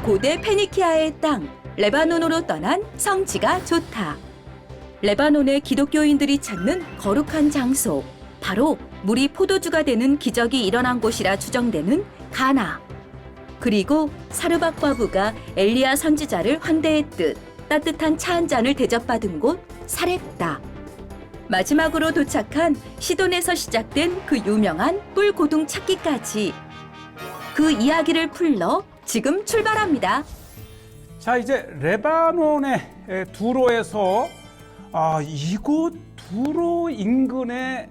고대 페니키아의 땅 레바논으로 떠난 성지가 좋다. 레바논의 기독교인들이 찾는 거룩한 장소, 바로 물이 포도주가 되는 기적이 일어난 곳이라 추정되는 가나. 그리고 사르밧 과부가 엘리야 선지자를 환대했듯 따뜻한 차 한 잔을 대접받은 곳 사렙다. 마지막으로 도착한 시돈에서 시작된 그 유명한 뿔고둥 찾기까지 그 이야기를 풀러 지금 출발합니다. 자, 이제 레바논의 두로에서 이곳 두로 인근에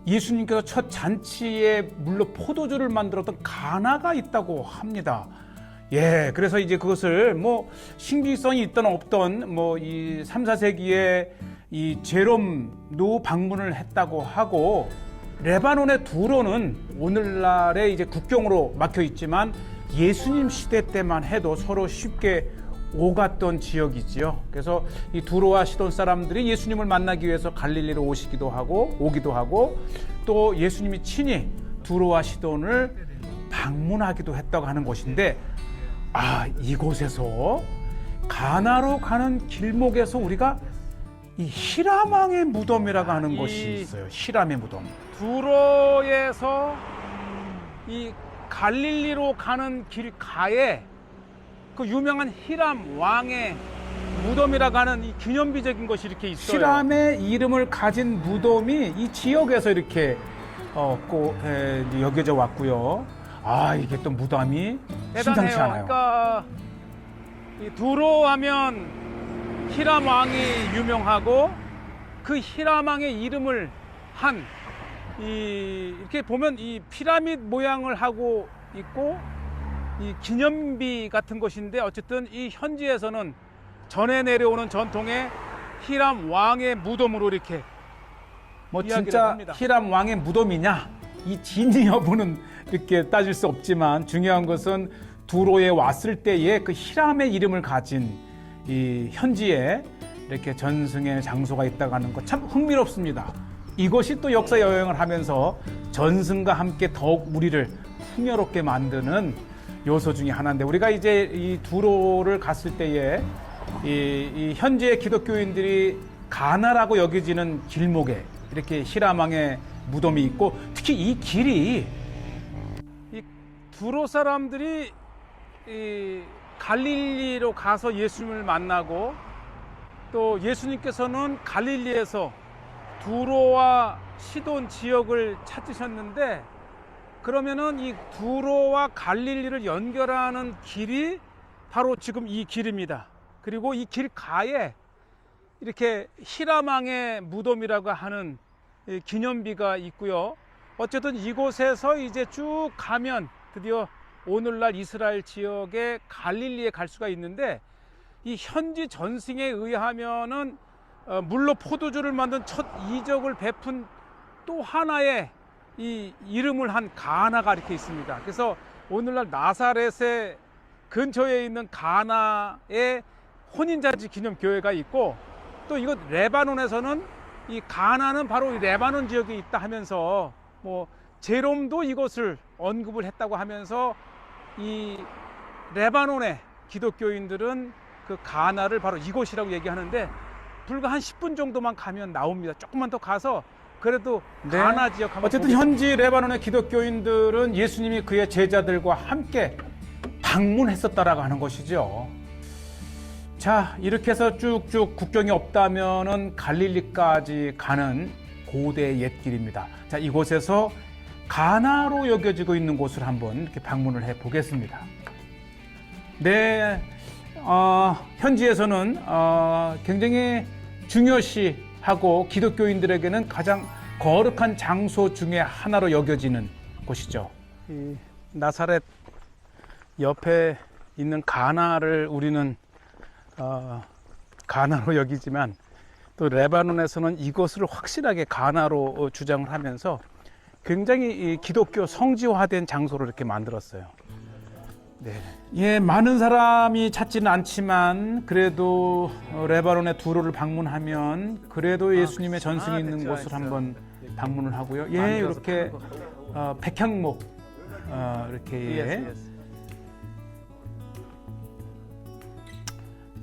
예수님께서 첫 잔치에 물로 포도주를 만들었던 가나가 있다고 합니다. 예, 그래서 이제 그것을 뭐 신기성이 있던 없던 뭐 이 3, 4세기에 이 제롬도 방문을 했다고 하고, 레바논의 두로는 오늘날의 이제 국경으로 막혀 있지만 예수님 시대 때만 해도 서로 쉽게 오갔던 지역이지요. 그래서 이 두로와 시돈 사람들이 예수님을 만나기 위해서 갈릴리로 오기도 하고 또 예수님이 친히 두로와 시돈을 방문하기도 했다고 하는 곳인데, 이곳에서 가나로 가는 길목에서 우리가 이 히람왕의 무덤이라고 하는 곳이 있어요. 히람의 무덤. 두로에서 이 갈릴리로 가는 길가에 그 유명한 히람 왕의 무덤이라고 하는 이 기념비적인 것이 이렇게 있어요. 히람의 이름을 가진 무덤이 이 지역에서 이렇게 여겨져 왔고요. 이게 또 무덤이 심상치 않아요. 그러니까 이 두로 하면 히람 왕이 유명하고, 그 히람 왕의 이름을 한 이렇게 보면 이 피라미드 모양을 하고 있고 이 기념비 같은 것인데, 어쨌든 이 현지에서는 전해 내려오는 전통의 히람 왕의 무덤으로 이렇게 뭐 진짜 합니다. 히람 왕의 무덤이냐 이 진위 여부는 이렇게 따질 수 없지만, 중요한 것은 두로에 왔을 때에 그 히람의 이름을 가진 이 현지에 이렇게 전승의 장소가 있다고 하는 것 참 흥미롭습니다. 이것이 또 역사 여행을 하면서 전승과 함께 더욱 우리를 풍요롭게 만드는 요소 중에 하나인데, 우리가 이제 이 두로를 갔을 때에 이 현지의 기독교인들이 가나라고 여겨지는 길목에 이렇게 히람왕의 무덤이 있고, 특히 이 길이 이 두로 사람들이 이 갈릴리로 가서 예수님을 만나고, 또 예수님께서는 갈릴리에서 두로와 시돈 지역을 찾으셨는데, 그러면은 이 두로와 갈릴리를 연결하는 길이 바로 지금 이 길입니다. 그리고 이 길 가에 이렇게 히람왕의 무덤이라고 하는 기념비가 있고요. 어쨌든 이곳에서 이제 쭉 가면 드디어 오늘날 이스라엘 지역의 갈릴리에 갈 수가 있는데, 이 현지 전승에 의하면은 물로 포도주를 만든 첫 이적을 베푼 또 하나의 이 이름을 한 가나가 이렇게 있습니다. 그래서 오늘날 나사렛의 근처에 있는 가나의 혼인잔치 기념교회가 있고, 또 이곳 레바논에서는 이 가나는 바로 이 레바논 지역에 있다 하면서 뭐 제롬도 이것을 언급을 했다고 하면서 이 레바논의 기독교인들은 그 가나를 바로 이곳이라고 얘기하는데, 불과 한 10분 정도만 가면 나옵니다. 조금만 더 가서 그래도 가나 지역 한번 어쨌든 현지 레바논의 기독교인들은 예수님이 그의 제자들과 함께 방문했었다라고 하는 것이죠. 자, 이렇게 해서 쭉쭉 국경이 없다면은 갈릴리까지 가는 고대 옛길입니다. 자, 이곳에서 가나로 여겨지고 있는 곳을 한번 이렇게 방문을 해 보겠습니다. 네, 현지에서는 굉장히 중요시하고 기독교인들에게는 가장 거룩한 장소 중에 하나로 여겨지는 곳이죠. 이 나사렛 옆에 있는 가나를 우리는 가나로 여기지만, 또 레바논에서는 이것을 확실하게 가나로 주장을 하면서 굉장히 이 기독교 성지화된 장소로 이렇게 만들었어요. 네. 예, 많은 사람이 찾지는 않지만 그래도 레바논의 두로를 방문하면 그래도 예수님의 전승이 있는 곳을 한번 방문을 하고요. 예, 이렇게 백향목 이렇게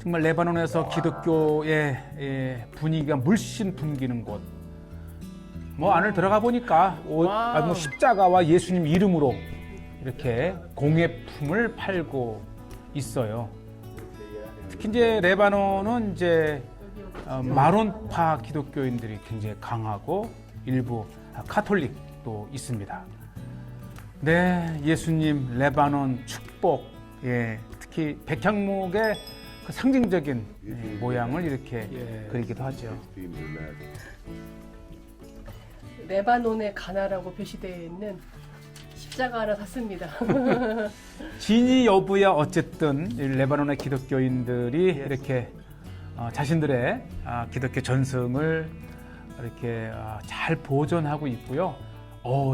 정말 레바논에서 기독교의 분위기가 물씬 풍기는 곳. 뭐 안을 들어가 보니까 뭐 십자가와 예수님 이름으로 이렇게 공예품을 팔고 있어요. 특히 이제 레바논은 이제 마론파 기독교인들이 굉장히 강하고 일부 카톨릭도 있습니다. 네, 예수님 레바논 축복, 예, 특히 백향목의 그 상징적인 모양을 이렇게 그리기도 하죠. 레바논의 가나라고 표시되어 있는 십자가 하나 샀습니다. 진위 여부야 어쨌든 레바논의 기독교인들이 이렇게 자신들의 기독교 전승을 이렇게 잘 보존하고 있고요.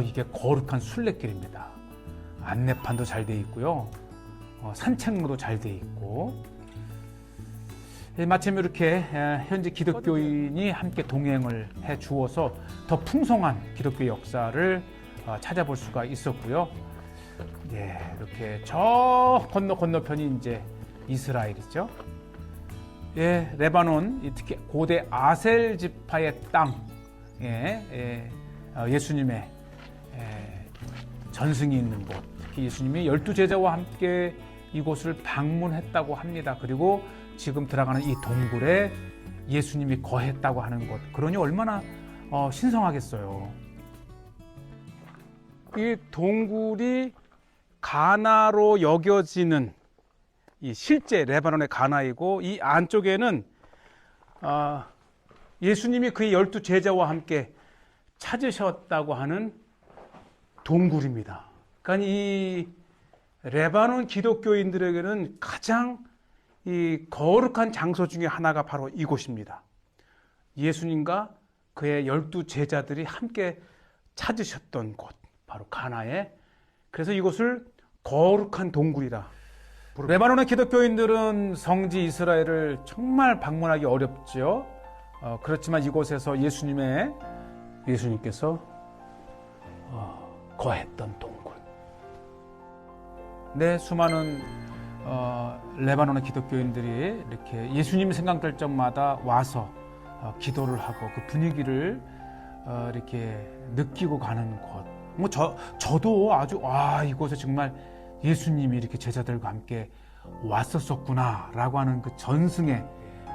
이게 거룩한 순례길입니다. 안내판도 잘 돼 있고요. 산책로도 잘 돼 있고. 마침 이렇게 현지 기독교인이 함께 동행을 해 주어서 더 풍성한 기독교 역사를 찾아볼 수가 있었고요. 예, 이렇게 저 건너편이 이제 이스라엘이죠. 예, 레바논, 특히 고대 아셀 지파의 땅, 예수님의 전승이 있는 곳, 특히 예수님이 12제자와 함께 이곳을 방문했다고 합니다. 그리고 지금 들어가는 이 동굴에 예수님이 거했다고 하는 것, 그러니 얼마나 신성하겠어요. 이 동굴이 가나로 여겨지는 이 실제 레바논의 가나이고, 이 안쪽에는 예수님이 그의 12제자와 함께 찾으셨다고 하는 동굴입니다. 그러니까 이 레바논 기독교인들에게는 가장 이 거룩한 장소 중에 하나가 바로 이곳입니다. 예수님과 그의 12제자들이 함께 찾으셨던 곳, 바로 가나에. 그래서 이곳을 거룩한 동굴이라. 레바논의 기독교인들은 성지 이스라엘을 정말 방문하기 어렵죠. 그렇지만 이곳에서 예수님께서 거했던 동굴. 네, 수많은 레바논의 기독교인들이 이렇게 예수님 생각될 적마다 와서 기도를 하고 그 분위기를 이렇게 느끼고 가는 곳. 뭐 저도 아주 이곳에 정말 예수님이 이렇게 제자들과 함께 왔었구나라고 하는 그 전승의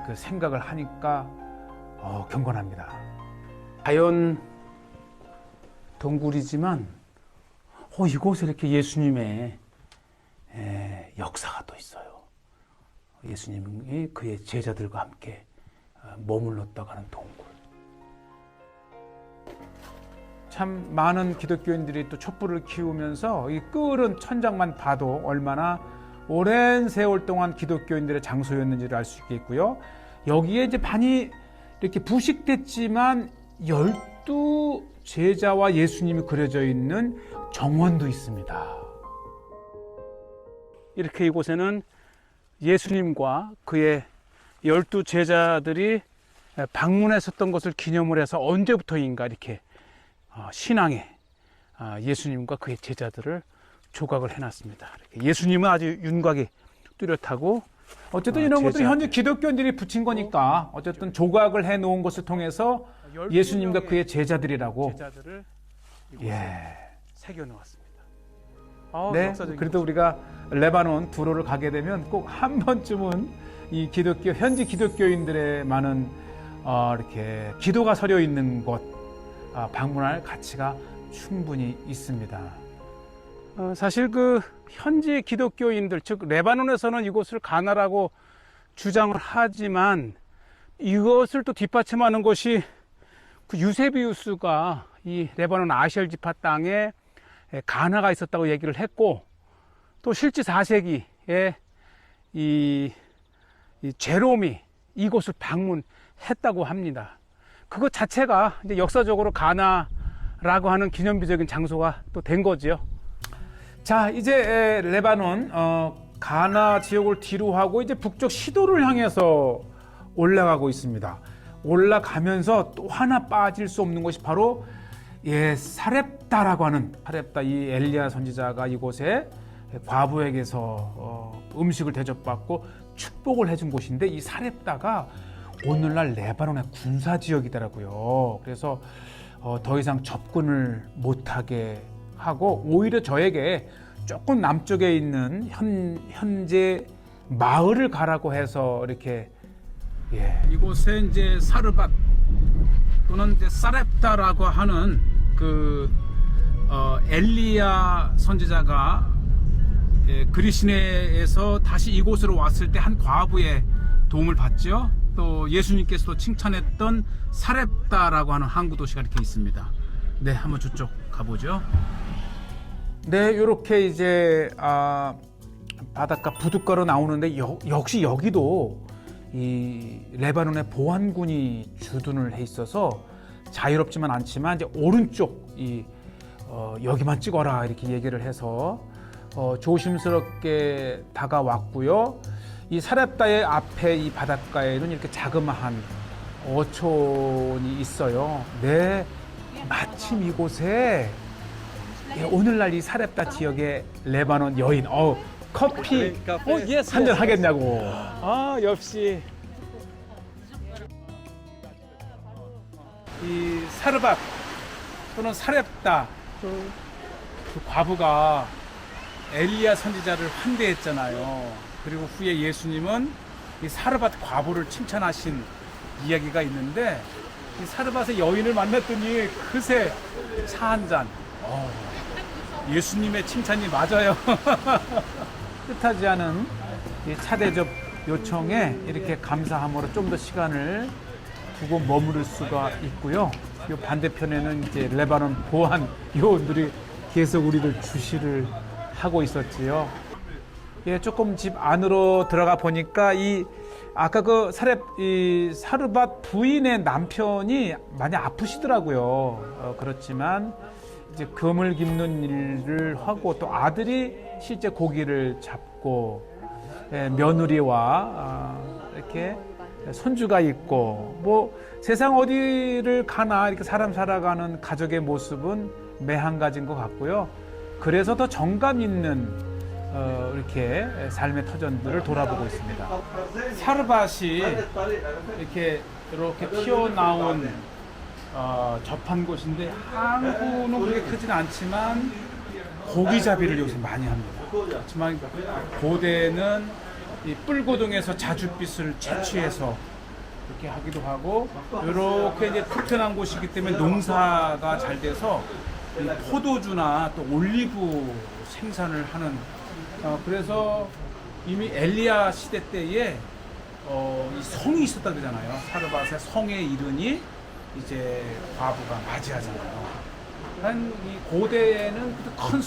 그 생각을 하니까 경건합니다. 자연 동굴이지만 이곳에 이렇게 예수님의 역사가 또 있어요. 예수님이 그의 제자들과 함께 머물렀다고 하는 동굴. 참 많은 기독교인들이 또 촛불을 키우면서 이 끓은 천장만 봐도 얼마나 오랜 세월 동안 기독교인들의 장소였는지를 알 수 있겠고요. 여기에 이제 많이 이렇게 부식됐지만 12제자와 예수님이 그려져 있는 정원도 있습니다. 이렇게 이곳에는 예수님과 그의 12제자들이 방문했었던 것을 기념을 해서 언제부터인가 이렇게 신앙에 예수님과 그의 제자들을 조각을 해놨습니다. 예수님은 아주 윤곽이 뚜렷하고, 어쨌든 이런 것들이 현재 기독교인들이 붙인 거니까 어쨌든 조각을 해놓은 것을 통해서 예수님과 그의 제자들이라고 새겨놓았습니다. 네, 그래도 우리가 레바논 두로를 가게 되면 꼭 한 번쯤은 이 현지 기독교인들의 많은 이렇게 기도가 서려 있는 곳 방문할 가치가 충분히 있습니다. 사실 그 현지 기독교인들, 즉 레바논에서는 이곳을 가나라고 주장을 하지만 이것을 또 뒷받침하는 것이 그 유세비우스가 이 레바논 아셀 지파 땅에 가나가 있었다고 얘기를 했고, 또 실제 4세기에 이 제롬이 이곳을 방문했다고 합니다. 그것 자체가 이제 역사적으로 가나라고 하는 기념비적인 장소가 또 된 거지요. 자, 이제 레바논 가나 지역을 뒤로 하고 이제 북쪽 시도를 향해서 올라가고 있습니다. 올라가면서 또 하나 빠질 수 없는 것이 바로 사렙다라고 하는, 사렙다, 이 엘리야 선지자가 이곳에 과부에게서 음식을 대접받고 축복을 해준 곳인데 이 사렙다가 오늘날 레바논의 군사 지역이더라고요. 그래서 더 이상 접근을 못하게 하고 오히려 저에게 조금 남쪽에 있는 현재 마을을 가라고 해서 이렇게 이곳에 이제 사르밧 또는 이제 사렙다라고 하는 그 엘리야 선지자가 그리시네에서 다시 이곳으로 왔을 때 한 과부의 도움을 받죠. 또 예수님께서도 칭찬했던 사렙다라고 하는 항구 도시가 이렇게 있습니다. 네, 한번 저쪽 가보죠. 네, 이렇게 이제 바닷가 부둣가로 나오는데 역시 여기도 이 레바논의 보안군이 주둔을 해 있어서 자유롭지만 않지만 이제 오른쪽 여기만 찍어라 이렇게 얘기를 해서 조심스럽게 다가왔고요. 이 사렙다의 앞에 이 바닷가에는 이렇게 자그마한 어촌이 있어요. 네, 마침 이곳에 오늘날 이 사렙다 지역의 레바논 여인 커피 한 잔 하겠냐고. 역시 이 사르밧 또는 사렙다 그 과부가 엘리야 선지자를 환대했잖아요. 그리고 후에 예수님은 이 사르밧 과부를 칭찬하신 이야기가 있는데 이 사르밧의 여인을 만났더니 그새 차 한 잔. 예수님의 칭찬이 맞아요. 뜻하지 않은 이 차대접 요청에 이렇게 감사함으로 좀 더 시간을 두고 머무를 수가 있고요. 이 반대편에는 이제 레바논 보안 요원들이 계속 우리를 주시를 하고 있었지요. 조금 집 안으로 들어가 보니까 아까 그 사르밧 부인의 남편이 많이 아프시더라고요. 그렇지만 이제 금을 깁는 일을 하고 또 아들이 실제 고기를 잡고 며느리와 이렇게 손주가 있고 뭐 세상 어디를 가나 이렇게 사람 살아가는 가족의 모습은 매한가지인 것 같고요. 그래서 더 정감 있는 이렇게 삶의 터전들을 돌아보고 있습니다. 사르밧이 이렇게 튀어나온 접한 곳인데 항구는 그렇게 크진 않지만 고기잡이를 여기서 많이 합니다. 그렇지만 고대는 이 뿔고동에서 자줏빛을 채취해서 이렇게 하기도 하고 이렇게 이제 튼튼한 곳이기 때문에 농사가 잘 돼서 이 포도주나 또 올리브 생산을 하는 그래서 이미 엘리야 시대 때에 이 성이 있었다 그러잖아요. 사르밧의 성에 이르니 이제 과부가 맞이하잖아요. 이 고대에는 큰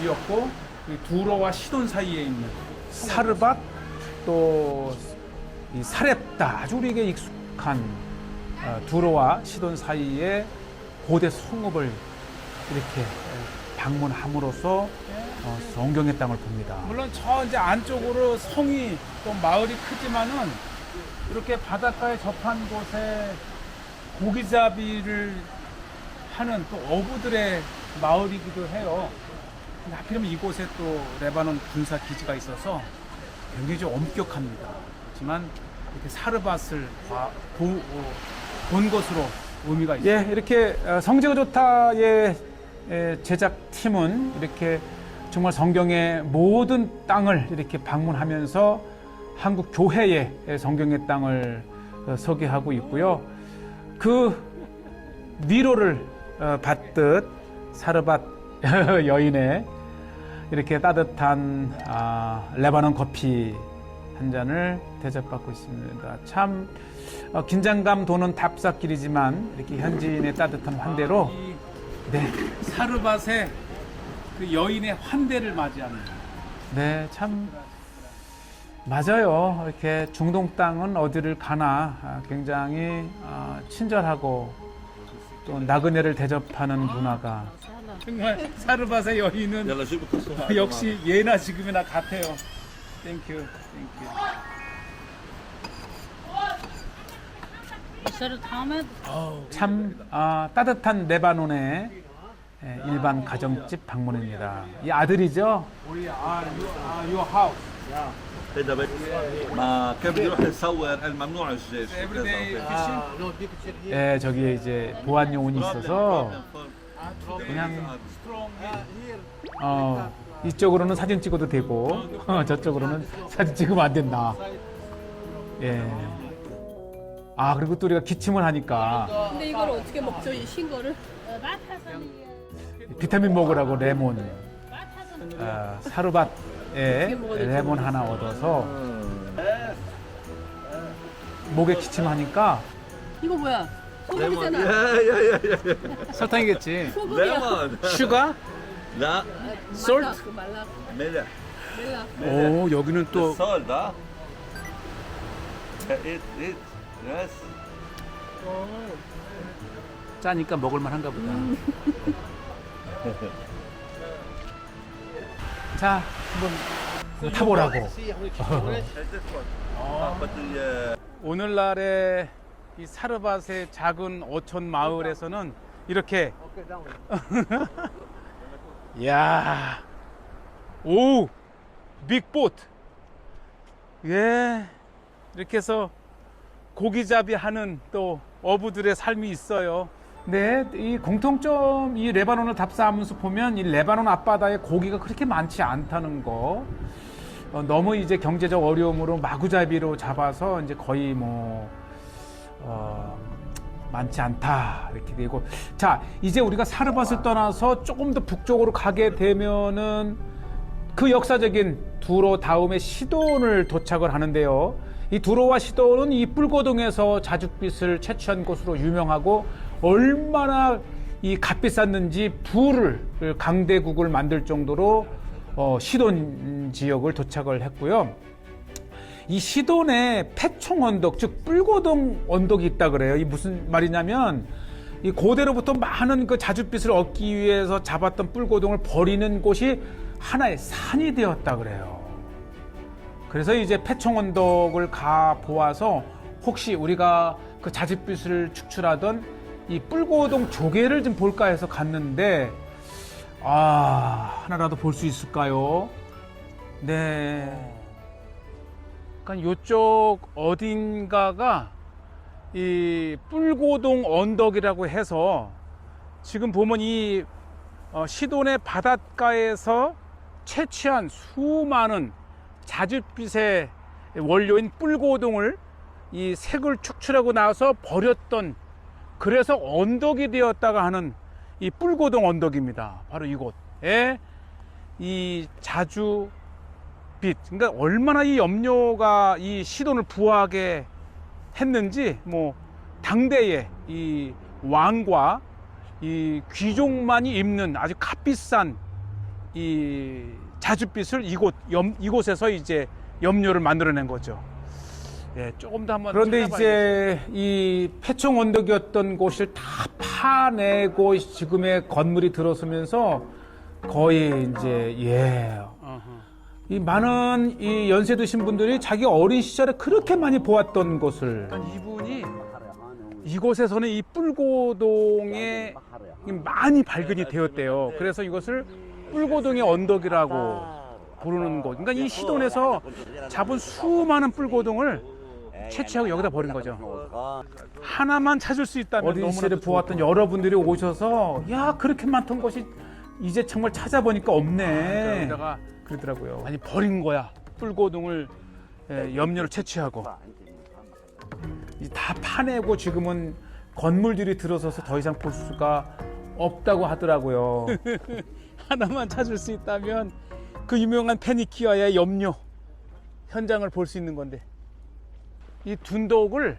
성읍이었고 두로와 시돈 사이에 있는 사르밧 또 이 사렙다 아주 우리에게 익숙한 두로와 시돈 사이에 고대 성읍을 이렇게 방문함으로써 성경의 땅을 봅니다. 물론 저 이제 안쪽으로 성이 또 마을이 크지만은 이렇게 바닷가에 접한 곳에 고기잡이를 하는 또 어부들의 마을이기도 해요. 근데 하필이면 이곳에 또 레바논 군사 기지가 있어서 굉장히 좀 엄격합니다. 하지만 이렇게 사르밧을 본 것으로 의미가 있습니다. 이렇게 성지가 좋다의 제작팀은 이렇게 정말 성경의 모든 땅을 이렇게 방문하면서 한국 교회의 성경의 땅을 소개하고 있고요. 그 위로를 받듯 사르밧 여인의 이렇게 따뜻한 레바논 커피 한 잔을 대접받고 있습니다. 참 긴장감 도는 답사길이지만 이렇게 현지인의 따뜻한 환대로 사르밧의 그 여인의 환대를 맞이합니다. 네, 참 맞아요. 이렇게 중동 땅은 어디를 가나 굉장히 친절하고 또 나그네를 대접하는 문화가 정말 사르밧의 여인은 역시 예나 지금이나 같아요. 땡큐. 참 따뜻한 레바논의 예, 일반 가정집 방문입니다. 이 아들이죠? 우리 your house. هيدا بيت ما كان بده يروح يصور قال ممنوع الجيش 예, 저기에 이제 보안 요원이 있어서 그냥 이쪽으로는 사진 찍어도 되고 저쪽으로는 사진 찍으면 안 된다. 예. 아, 그리고 또 우리가 기침을 하니까 근데 이걸 어떻게 먹죠? 이 신거를? 비타민 먹으라고 레몬, 사르밧에 레몬 하나 얻어서 목에 기침하니까 이거 뭐야? 소금이잖아. 야야야야 설탕이겠지. 소금이야. 레몬 슈가? لا 솔트? 그 말라. ملح 멜라. 오, 여기는 또 صول ده ايت ايت يس 짜니까 먹을 만한가 보다. 자, 한번 타보라고. 오늘날의 이 사르밧의 작은 어촌 마을에서는 이렇게 야, 오, 빅보트. 예, 이렇게 해서 고기잡이 하는 또 어부들의 삶이 있어요. 네, 이 공통점 이 레바논을 답사하면서 보면 이 레바논 앞바다에 고기가 그렇게 많지 않다는 거. 너무 이제 경제적 어려움으로 마구잡이로 잡아서 이제 거의 뭐 많지 않다 이렇게 되고. 자, 이제 우리가 사르밧을 떠나서 조금 더 북쪽으로 가게 되면은 그 역사적인 두로 다음에 시돈을 도착을 하는데요. 이 두로와 시돈은 이 뿔고동에서 자줏빛을 채취한 곳으로 유명하고 얼마나 이 값비쌌는지 부를 강대국을 만들 정도로 시돈 지역을 도착을 했고요. 이 시돈에 패총 언덕, 즉 뿔고동 언덕이 있다 그래요. 이 무슨 말이냐면 이 고대로부터 많은 그 자줏빛을 얻기 위해서 잡았던 뿔고동을 버리는 곳이 하나의 산이 되었다 그래요. 그래서 이제 패총 언덕을 가 보아서 혹시 우리가 그 자줏빛을 축출하던 이 뿔고동 조개를 좀 볼까 해서 갔는데 하나라도 볼 수 있을까요? 네. 그러니까 이쪽 어딘가가 이 뿔고동 언덕이라고 해서 지금 보면 이 시돈의 바닷가에서 채취한 수많은 자줏빛의 원료인 뿔고동을 이 색을 축출하고 나서 버렸던, 그래서 언덕이 되었다가 하는 이 뿔고동 언덕입니다. 바로 이곳에 이 자줏빛, 그러니까 얼마나 이 염료가 이 시돈을 부하게 했는지 뭐 당대의 이 왕과 이 귀족만이 입는 아주 값비싼 이 자줏빛을 이곳에서 이제 염료를 만들어낸 거죠. 예, 조금 더 한번. 그런데 이제 이 패총 언덕이었던 곳을 다 파내고 지금의 건물이 들어서면서 거의 이제 이 많은 이 연세 드신 분들이 자기 어린 시절에 그렇게 많이 보았던 곳을. 그러니까 이분이 이곳에서는 이 뿔고동에 많이 발견이 되었대요. 그래서 이것을 뿔고동의 언덕이라고 부르는 곳. 그러니까 이 시돈에서 잡은 수많은 뿔고동을 채취하고 여기다 버린 거죠. 하나만 찾을 수 있다면 어린 시절에 보았던 여러분들이 오셔서 야, 그렇게 많던 것이 이제 정말 찾아보니까 없네. 그러더라고요. 아니, 버린 거야. 뿔고동을 염료를 채취하고 다 파내고 지금은 건물들이 들어서서 더 이상 볼 수가 없다고 하더라고요. 하나만 찾을 수 있다면 그 유명한 페니키아의 염료 현장을 볼 수 있는 건데, 이 둔덕을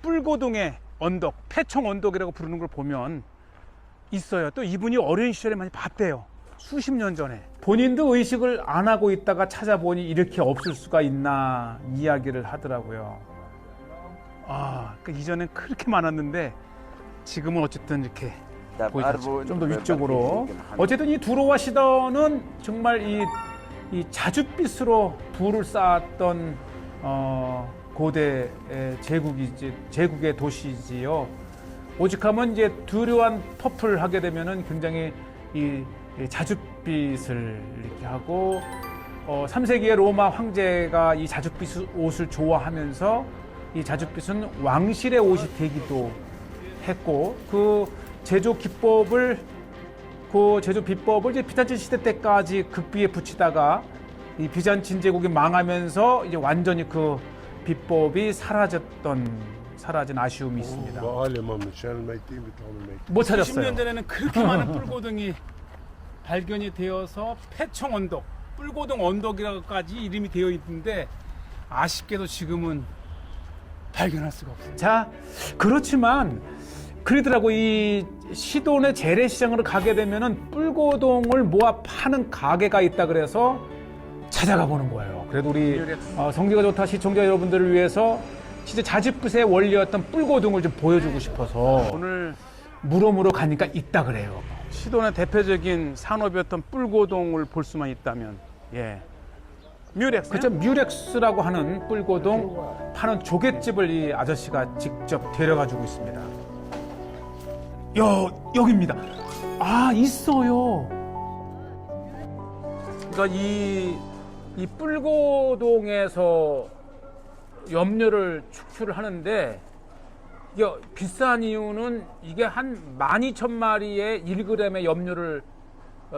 뿔고동의 언덕, 패총 언덕이라고 부르는 걸 보면 있어요. 또 이분이 어린 시절에 많이 봤대요. 수십 년 전에. 본인도 의식을 안 하고 있다가 찾아보니 이렇게 없을 수가 있나 이야기를 하더라고요. 그러니까 이전엔 그렇게 많았는데 지금은 어쨌든 이렇게 보이죠. 좀 더 위쪽으로. 어쨌든 이 두로와 시돈은 정말 이 자줏빛으로 부를 쌓았던 고대 제국의 도시지요. 오죽하면 이제 두려운 퍼플 하게 되면은 굉장히 이 자줏빛을 이렇게 하고 3세기의 로마 황제가 이 자줏빛 옷을 좋아하면서 이 자줏빛은 왕실의 옷이 되기도 했고 그 제조 비법을 이제 비잔틴 시대 때까지 극비에 붙이다가 이 비잔틴 제국이 망하면서 이제 완전히 그 비법이 사라진 아쉬움이 있습니다. 못 찾았어요. 90년 전에는 그렇게 많은 뿔고등이 발견이 되어서 패청 언덕, 뿔고등 언덕이라고까지 이름이 되어 있는데 아쉽게도 지금은 발견할 수가 없어요. 자, 그렇지만 그러더라고. 이 시돈의 재래시장으로 가게 되면은 뿔고동을 모아 파는 가게가 있다 그래서 찾아가 보는 거예요. 그래도 우리 성지가 좋다 시청자 여러분들을 위해서 진짜 자줏빛의 원리였던 뿔고동을 좀 보여주고 싶어서 오늘 물어물어 가니까 있다 그래요. 시돈의 대표적인 산업이었던 뿔고동을 볼 수만 있다면, 예, 뮤렉스. 그렇죠. 뮤렉스라고 하는 뿔고동 파는 조갯집을 이 아저씨가 직접 데려가지고 있습니다. 여기입니다. 아, 있어요. 그러니까 이 뿔고동에서 염료를 축출을 하는데 이게 비싼 이유는 이게 한 12,000마리의 1g의 염료를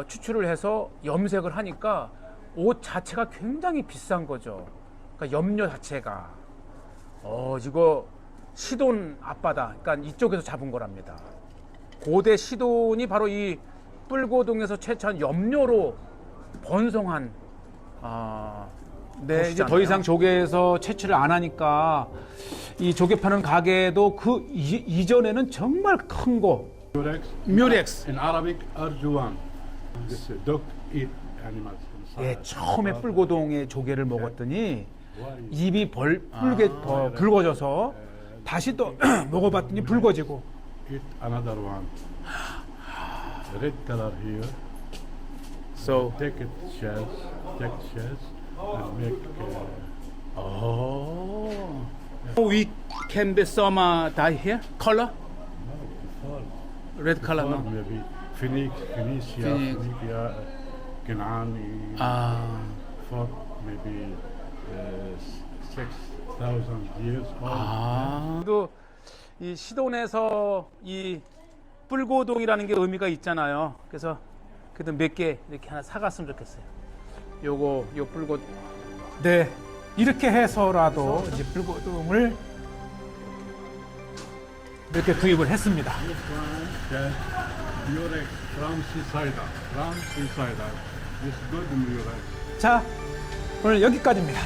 추출을 해서 염색을 하니까 옷 자체가 굉장히 비싼 거죠. 그러니까 염료 자체가 이거 시돈 앞바다, 그러니까 이쪽에서 잡은 거랍니다. 고대 시돈이 바로 이 뿔고동에서 채취한 염료로 번성한 네, 이제 더 이상 조개에서 채취를 안 하니까 이 조개 파는 가게도 그 이전에는 정말 큰 거. 뮤렉스. In Arabic, arjuwan. This dog eat animals. 예, 처음에 뿔고동의 조개를 먹었더니 입이 붉어져서 다시 또 먹어봤더니 붉어지고. Eat another one. Red color here. So, Take it shells. Take shells and make. we can be some dye here, color, red color, no? Maybe Phoenicia, Phoenicia, Canaan. For maybe 6,000 years old. 또 이 시돈에서 이 뿔고동이라는 게 의미가 있잖아요. 그래서 그래도 몇 개 이렇게 하나 사갔으면 좋겠어요. 요 뿔고. 네, 이렇게 해서라도 이제 뿔고동을 이렇게 구입을 했습니다. That Murex from seaside. This good Murex. 자, 오늘 여기까지입니다.